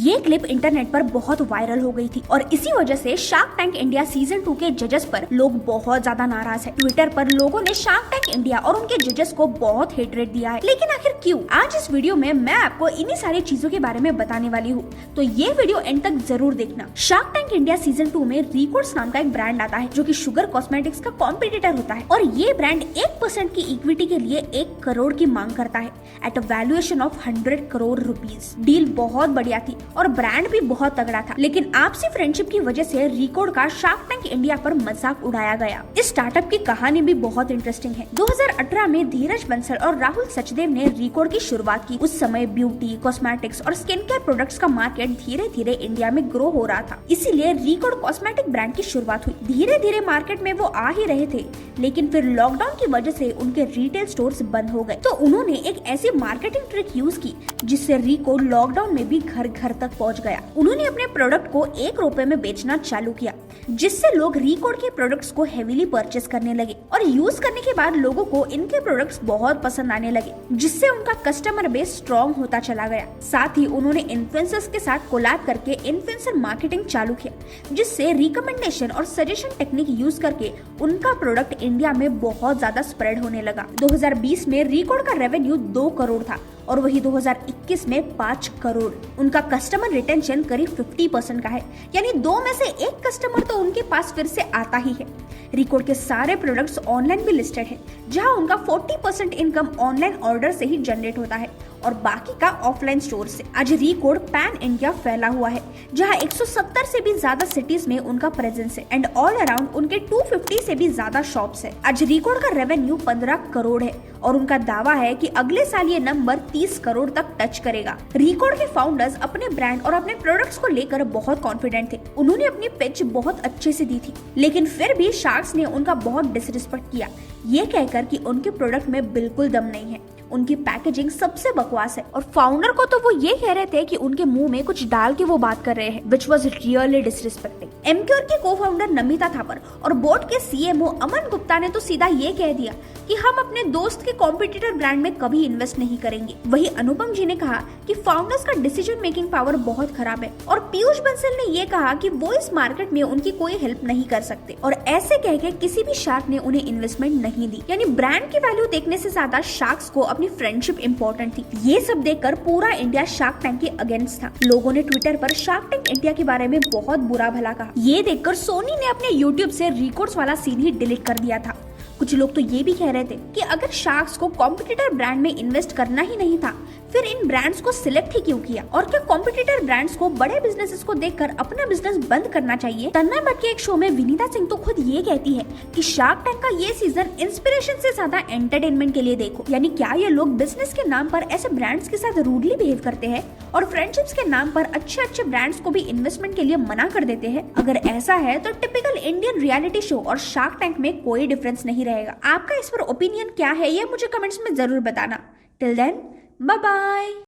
ये clip internet पर बहुत वायरल हो गई थी और इसी वजह से शार्क टैंक इंडिया सीजन 2 के जजेस पर लोग बहुत ज्यादा नाराज है। ट्विटर पर लोगों ने शार्क टैंक इंडिया और उनके जजेस को बहुत हेट रेट दिया है, लेकिन आखिर क्यों? आज इस वीडियो में मैं आपको इन्हीं सारी चीजों के बारे में बताने वाली हूँ, तो ये वीडियो एंड तक जरूर देखना। शार्क टैंक इंडिया सीजन 2 में रिकॉर्ड्स नाम का एक ब्रांड आता है जो कि शुगर कॉस्मेटिक्स का कॉम्पिटिटर होता है और ये ब्रांड 1% की इक्विटी के लिए 1 करोड़ की मांग करता है at a valuation of 100 crore rupees. Deal बहुत बढ़िया थी और ब्रांड भी बहुत तगड़ा था, लेकिन आपसी फ्रेंडशिप की वजह से रिकॉर्ड का शार्क टैंक इंडिया पर मजाक उड़ाया गया। इस स्टार्टअप की कहानी भी बहुत इंटरेस्टिंग है। 2018 में धीरज बंसल और राहुल सचदेव ने रिकॉर्ड की शुरुआत की। उस समय ब्यूटी, कॉस्मेटिक्स और स्किन केयर प्रोडक्ट्स का मार्केट धीरे धीरे इंडिया में ग्रो हो रहा था, इसीलिए रिकॉर्ड कॉस्मेटिक ब्रांड की शुरुआत हुई। धीरे धीरे मार्केट में वो आ ही रहे थे, लेकिन फिर लॉकडाउन की वजह से उनके रिटेल स्टोर्स बंद हो गए, तो उन्होंने एक ऐसी मार्केटिंग ट्रिक यूज की जिससे रिकॉर्ड लॉकडाउन में भी घर घर तक पहुंच गया। उन्होंने अपने प्रोडक्ट को 1 रुपए में बेचना चालू किया, जिससे लोग रिकॉर्ड के प्रोडक्ट्स को हेवीली परचेस करने लगे और यूज करने के बाद लोगों को इनके प्रोडक्ट्स बहुत पसंद आने लगे, जिससे उनका कस्टमर बेस स्ट्रॉन्ग होता चला गया। साथ ही उन्होंने इन्फ्लुएंसर्स के साथ कोलैब करके इन्फ्लुएंसर मार्केटिंग चालू किया, जिससे रिकमेंडेशन और सजेशन टेक्निक यूज करके उनका प्रोडक्ट इंडिया में बहुत ज्यादा स्प्रेड होने लगा। 2020 में रिकॉर्ड का रेवेन्यू 2 करोड़ था और वही 2021 में 5 करोड़। उनका कस्टमर रिटेंशन करीब 50% का है, यानी 2 में से 1 कस्टमर तो उनके पास फिर से आता ही है। रिकॉर्ड के सारे प्रोडक्ट्स ऑनलाइन भी लिस्टेड है, जहां उनका 40% इनकम ऑनलाइन ऑर्डर से ही जनरेट होता है और बाकी का ऑफलाइन स्टोर से। आज रिकॉर्ड पैन इंडिया फैला हुआ है, जहां 170 से भी ज्यादा सिटीज में उनका प्रेजेंस है एंड ऑल अराउंड उनके 250 से भी ज्यादा शॉप्स है। आज रिकॉर्ड का रेवेन्यू 15 करोड़ है और उनका दावा है कि अगले साल ये नंबर 30 करोड़ तक टच करेगा। रिकॉर्ड के फाउंडर्स अपने ब्रांड और अपने प्रोडक्ट्स को लेकर बहुत कॉन्फिडेंट थे। उन्होंने अपनी पिच बहुत अच्छे से दी थी, लेकिन फिर भी शार्क्स ने उनका बहुत डिसरिस्पेक्ट किया, ये कहकर कि उनके प्रोडक्ट में बिल्कुल दम नहीं है, उनकी पैकेजिंग सबसे बकवास है। और फाउंडर को तो वो ये कह रहे थे कि उनके मुंह में कुछ डाल के वो बात कर रहे हैं, which was really disrespecting। Emcure के को-फाउंडर नमिता थापर और बोट के सीएमओ अमन गुप्ता ने तो सीधा ये कह दिया कि हम अपने दोस्त के कॉम्पिटिटर ब्रांड में कभी इन्वेस्ट नहीं करेंगे। वही अनुपम जी ने कहा कि फाउंडर्स का डिसीजन मेकिंग पावर बहुत खराब है और पीयूष बंसल ने ये कहा कि वो इस मार्केट में उनकी कोई हेल्प नहीं कर सकते और ऐसे कह के किसी भी शार्क ने उन्हें इन्वेस्टमेंट नहीं दी। यानी ब्रांड की वैल्यू देखने से ज्यादा शार्क्स को अपनी फ्रेंडशिप इंपॉर्टेंट थी। ये सब देखकर पूरा इंडिया शार्क टैंक के अगेंस्ट था। लोगों ने ट्विटर पर शार्क टैंक इंडिया के बारे में बहुत बुरा भला कहा। ये देखकर सोनी ने अपने यूट्यूब से रिकॉर्ड्स वाला सीन ही डिलीट कर दिया था। कुछ लोग तो ये भी कह रहे थे कि अगर शार्क्स को कॉम्पिटिटर ब्रांड में इन्वेस्ट करना ही नहीं था, फिर इन ब्रांड्स को सिलेक्ट ही क्यों किया? और क्या कॉम्पिटिटर ब्रांड्स को बड़े बिजनेसेस को देखकर अपना बिजनेस बंद करना चाहिए? तन्ना भट्ट के एक शो में विनीता सिंह तो खुद ये कहती है कि शार्क टैंक का ये सीजन इंस्पिरेशन से ज्यादा एंटरटेनमेंट के लिए देखो। यानी क्या ये लोग बिजनेस के नाम पर ऐसे ब्रांड्स के साथ रूडली बिहेव करते हैं और फ्रेंडशिप्स के नाम पर अच्छे अच्छे ब्रांड्स को भी इन्वेस्टमेंट के लिए मना कर देते हैं? अगर ऐसा है तो टिपिकल इंडियन रियलिटी शो और शार्क टैंक में कोई डिफरेंस नहीं रहेगा। आपका इस पर ओपिनियन क्या है, ये मुझे कमेंट्स में जरूर बताना। Till then, bye bye.